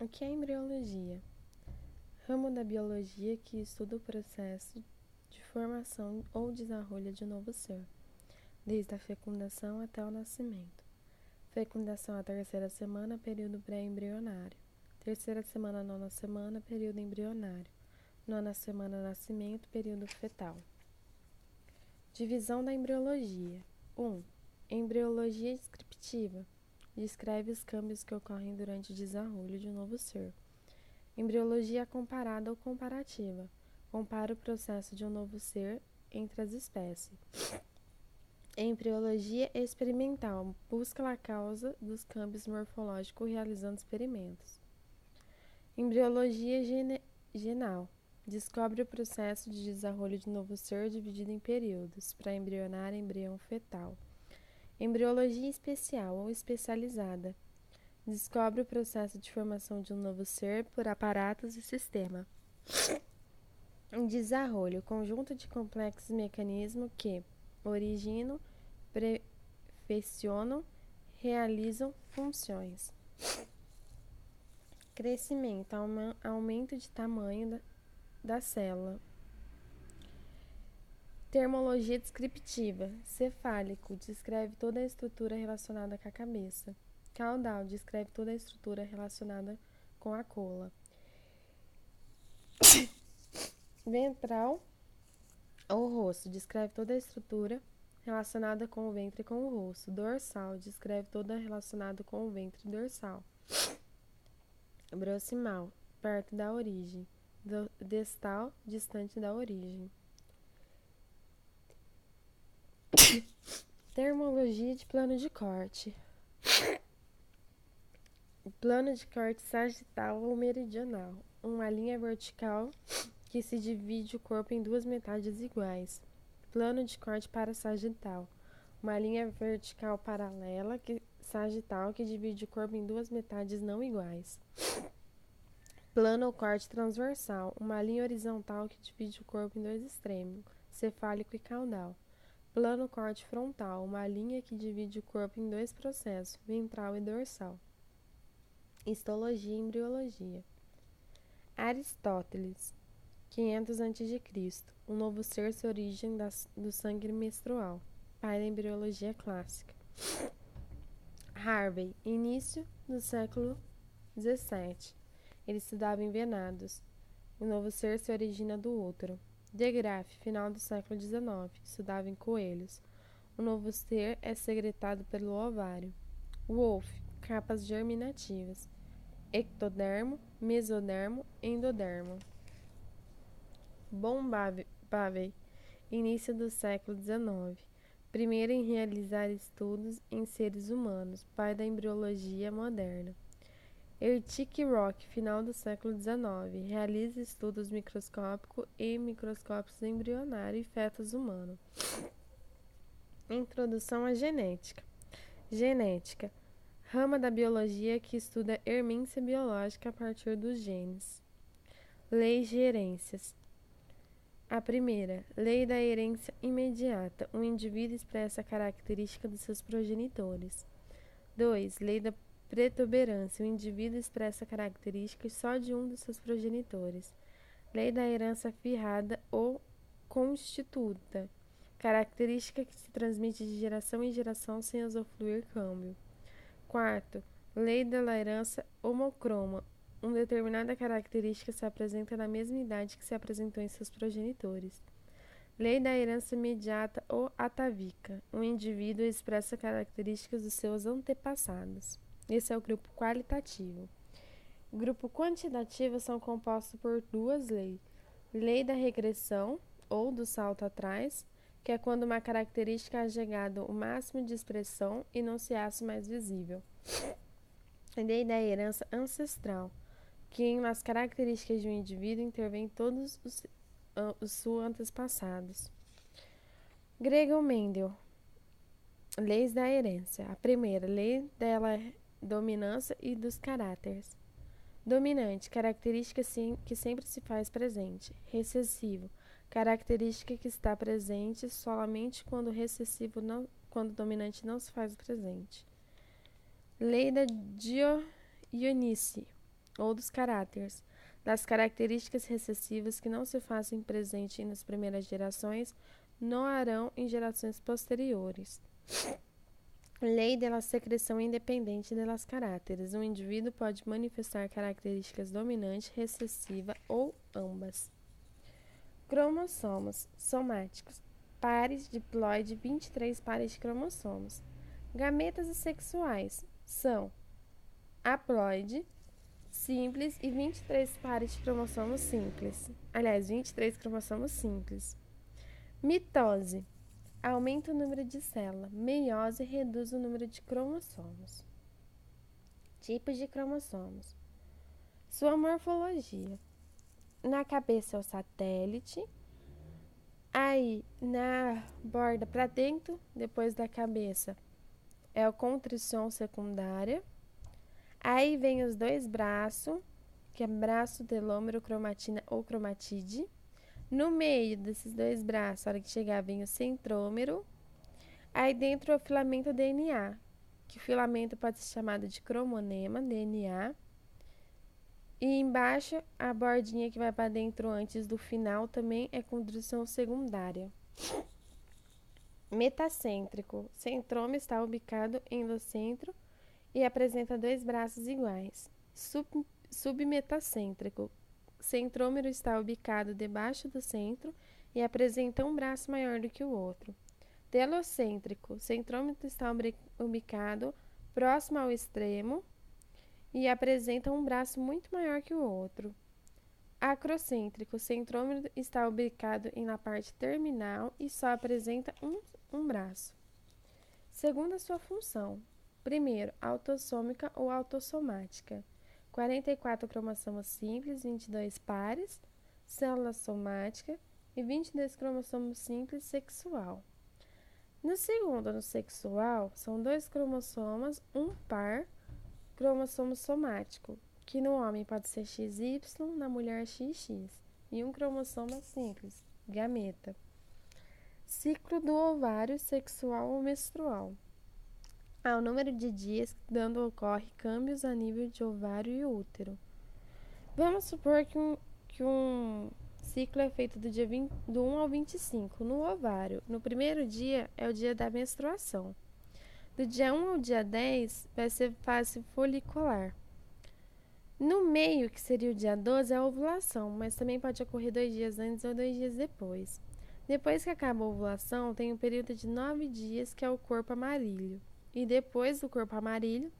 O que é embriologia? Ramo da biologia que estuda o processo de formação ou desarrollo de um novo ser, desde a fecundação até o nascimento. Fecundação a terceira semana, período pré-embrionário. Terceira semana, nona semana, período embrionário. Nona semana, nascimento, período fetal. Divisão da embriologia. 1. Embriologia descriptiva. Descreve os câmbios que ocorrem durante o desarrollo de um novo ser. Embriologia comparada ou comparativa. Compara o processo de um novo ser entre as espécies. Embriologia experimental. Busca a causa dos câmbios morfológicos realizando experimentos. Embriologia genal. Descobre o processo de desarrollo de novo ser dividido em períodos, pré-embrionário e embrião fetal. Embriologia especial ou especializada. Descobre o processo de formação de um novo ser por aparatos e sistema. Desarrollo, conjunto de complexos mecanismos que originam, perfeccionam, realizam funções. Crescimento, aumento de tamanho da célula. Termologia descriptiva. Cefálico, descreve toda a estrutura relacionada com a cabeça. Caudal, descreve toda a estrutura relacionada com a cola. Ventral ou rosto, descreve toda a estrutura relacionada com o ventre e com o rosto. Dorsal, descreve toda relacionada com o ventre dorsal. Proximal, perto da origem. Distal, distante da origem. Termologia de plano de corte. Plano de corte sagital ou meridional. Uma linha vertical que se divide o corpo em duas metades iguais. Plano de corte para sagital. Uma linha vertical paralela sagital que divide o corpo em duas metades não iguais. Plano ou corte transversal. Uma linha horizontal que divide o corpo em dois extremos, cefálico e caudal. Plano corte frontal. Uma linha que divide o corpo em dois processos, ventral e dorsal. Histologia e embriologia. Aristóteles, 500 a.C. Um novo ser se origem do sangue menstrual, pai da embriologia clássica. Harvey, início do século XVII. Ele estudava em venados. Um novo ser se origina do útero. De Graaf, final do século XIX. Estudava em coelhos. O novo ser é secretado pelo ovário. Wolff, capas germinativas. Ectodermo, mesodermo, endodermo. Von Bavey, início do século XIX. Primeiro em realizar estudos em seres humanos, pai da embriologia moderna. Ertic Rock, final do século XIX. Realiza estudos microscópicos e microscópicos embrionário e fetos humano. Introdução à genética. Genética. Rama da biologia que estuda a herência biológica a partir dos genes. Leis de herências. A primeira, lei da herência imediata. Um indivíduo expressa a característica dos seus progenitores. 2. Lei da protuberância. O indivíduo expressa características só de um dos seus progenitores. Lei da herança firrada ou constituta. Característica que se transmite de geração em geração sem usufruir câmbio. 4. Lei da herança homocroma. Uma determinada característica se apresenta na mesma idade que se apresentou em seus progenitores. Lei da herança imediata ou atávica. Um indivíduo expressa características dos seus antepassados. Esse é o grupo qualitativo. O grupo quantitativo são compostos por duas leis. Lei da regressão, ou do salto atrás, que é quando uma característica é chegada ao máximo de expressão e não se acha mais visível. Lei da herança ancestral, que em as características de um indivíduo intervém todos os seus antepassados. Gregor Mendel. Leis da herência. A primeira, lei da dominância e dos caráteres. Dominante, característica que sempre se faz presente. Recessivo, característica que está presente somente quando quando o dominante não se faz presente. Lei da Dionísio. ou dos caráteres, das características recessivas que não se fazem presente nas primeiras gerações, não harão em gerações posteriores. Lei da secreção independente das caracteres. Um indivíduo pode manifestar características dominante, recessiva ou ambas. Cromossomos somáticos. Pares diploide, 23 pares de cromossomos. Gametas sexuais são haploide simples e 23 pares de cromossomos simples. Aliás, 23 cromossomos simples. Mitose. Aumenta o número de células. Meiose reduz o número de cromossomos. Tipos de cromossomos. Sua morfologia. Na cabeça é o satélite. Aí, na borda para dentro, depois da cabeça, é a contrição secundária. Aí vem os dois braços, que é braço, telômero, cromatina ou cromatide. No meio desses dois braços, na hora que chegar, vem o centrômero. Aí dentro é o filamento DNA, que o filamento pode ser chamado de cromonema, DNA. E embaixo, a bordinha que vai para dentro antes do final também é contrição secundária. Metacêntrico. Centrômero está ubicado em no centro e apresenta dois braços iguais. Submetacêntrico. Centrômero está ubicado debaixo do centro e apresenta um braço maior do que o outro. Telocêntrico. Centrômero está ubicado próximo ao extremo e apresenta um braço muito maior que o outro. Acrocêntrico. Centrômero está ubicado na parte terminal e só apresenta um braço. Segundo a sua função. Primeiro, autossômica ou autossomática. 44 cromossomos simples, 22 pares, célula somática e 22 cromossomos simples sexual. No segundo, no sexual, são 2 cromossomas, um par, cromossomo somático, que no homem pode ser XY, na mulher XX, e um cromossoma simples, gameta. Ciclo do ovário sexual ou menstrual. Ao número de dias quando ocorre câmbios a nível de ovário e útero. Vamos supor que um ciclo é feito do 1 ao 25. No ovário, no primeiro dia é o dia da menstruação. Do dia 1 ao dia 10 vai ser fase folicular. No meio, que seria o dia 12, é a ovulação, mas também pode ocorrer 2 dias antes ou 2 dias depois. Depois que acaba a ovulação, tem um período de 9 dias, que é o corpo amarílio. E depois do corpo amarílio,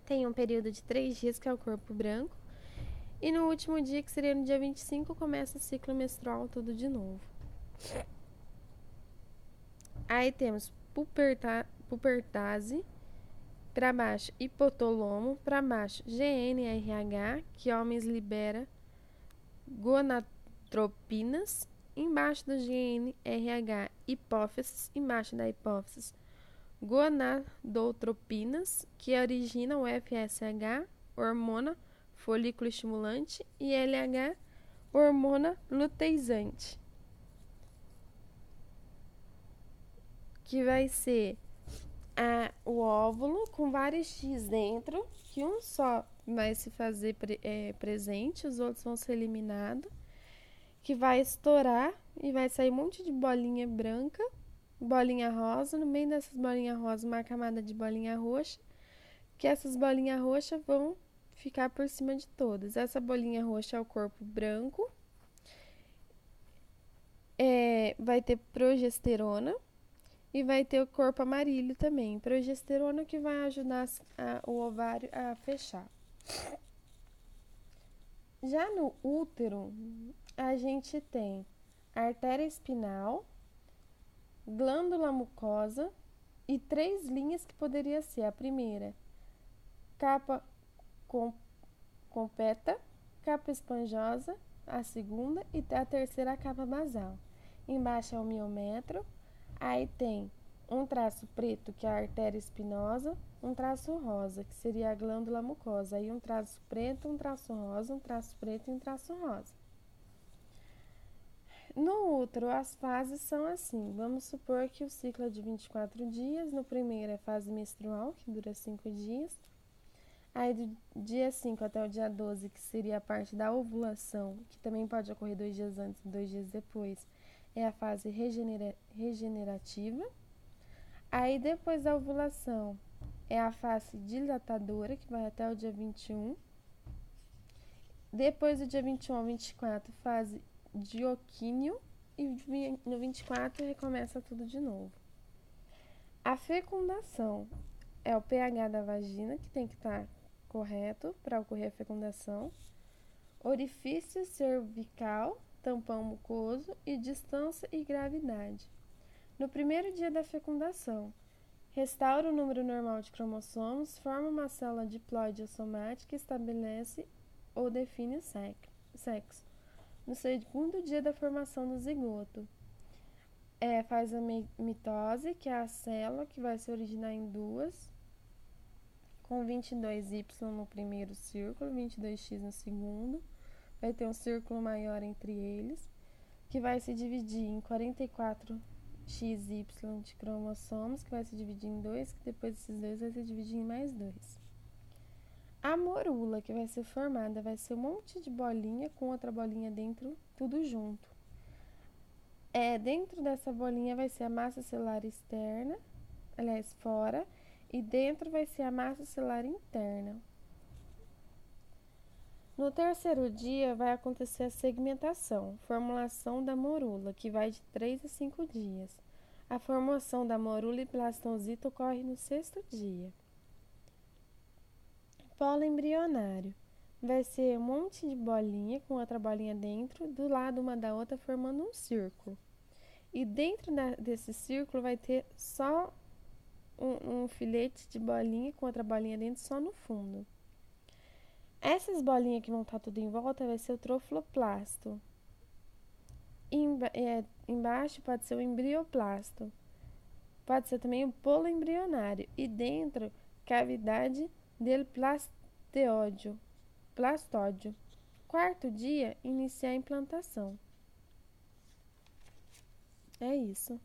tem um período de 3 dias, que é o corpo branco. E no último dia, que seria no dia 25, começa o ciclo menstrual tudo de novo. Aí temos pubertase, para baixo hipotálamo, para baixo GnRH, que homens libera gonadotropinas, embaixo do GnRH hipófises, embaixo da hipófise gonadotropinas, que originam o FSH, hormona folículo estimulante, e LH, hormona luteizante, que vai ser o óvulo com vários X dentro, que um só vai se fazer presente, os outros vão ser eliminados, que vai estourar e vai sair um monte de bolinha branca, bolinha rosa, no meio dessas bolinhas rosa uma camada de bolinha roxa, que essas bolinhas roxas vão ficar por cima de todas. Essa bolinha roxa é o corpo branco, vai ter progesterona e vai ter o corpo amarílio também. Progesterona que vai ajudar o ovário a fechar. Já no útero, a gente tem artéria espinal, glândula mucosa e 3 linhas que poderia ser. A primeira, capa completa, capa esponjosa, a segunda, e a terceira, a capa basal. Embaixo é o miômetro, aí tem um traço preto, que é a artéria espinosa, um traço rosa, que seria a glândula mucosa, aí um traço preto, um traço rosa, um traço preto e um traço rosa. No útero, as fases são assim. Vamos supor que o ciclo é de 24 dias. No primeiro é fase menstrual, que dura 5 dias. Aí do dia 5 até o dia 12, que seria a parte da ovulação, que também pode ocorrer 2 dias antes e 2 dias depois, é a fase regenerativa. Aí depois da ovulação é a fase dilatadora, que vai até o dia 21. Depois do dia 21 ao 24, fase dioquínio. E no 24 recomeça tudo de novo. A fecundação é o pH da vagina, que tem que estar correto para ocorrer a fecundação. Orifício cervical, tampão mucoso e distância e gravidade. No primeiro dia da fecundação, restaura o número normal de cromossomos, forma uma célula diploide somática e estabelece ou define o sexo. No segundo dia da formação do zigoto, faz a mitose, que é a célula que vai se originar em duas, com 22Y no primeiro círculo, 22X no segundo. Vai ter um círculo maior entre eles, que vai se dividir em 44XY de cromossomos, que vai se dividir em 2, que depois desses 2 vai se dividir em mais 2. A morula que vai ser formada vai ser um monte de bolinha com outra bolinha dentro, tudo junto. Dentro dessa bolinha vai ser a massa celular externa, aliás, fora, e dentro vai ser a massa celular interna. No terceiro dia vai acontecer a segmentação, formulação da morula, que vai de 3 a 5 dias. A formação da morula e blastocito ocorre no sexto dia. Polo embrionário. Vai ser um monte de bolinha com outra bolinha dentro, do lado uma da outra, formando um círculo. E dentro desse círculo vai ter só um filete de bolinha com outra bolinha dentro, só no fundo. Essas bolinhas que vão estar tudo em volta vai ser o trofiloplasto. Embaixo pode ser o embrioplasto. Pode ser também o polo embrionário. E dentro, cavidade del plastódio. Quarto dia, iniciar a implantação. É isso.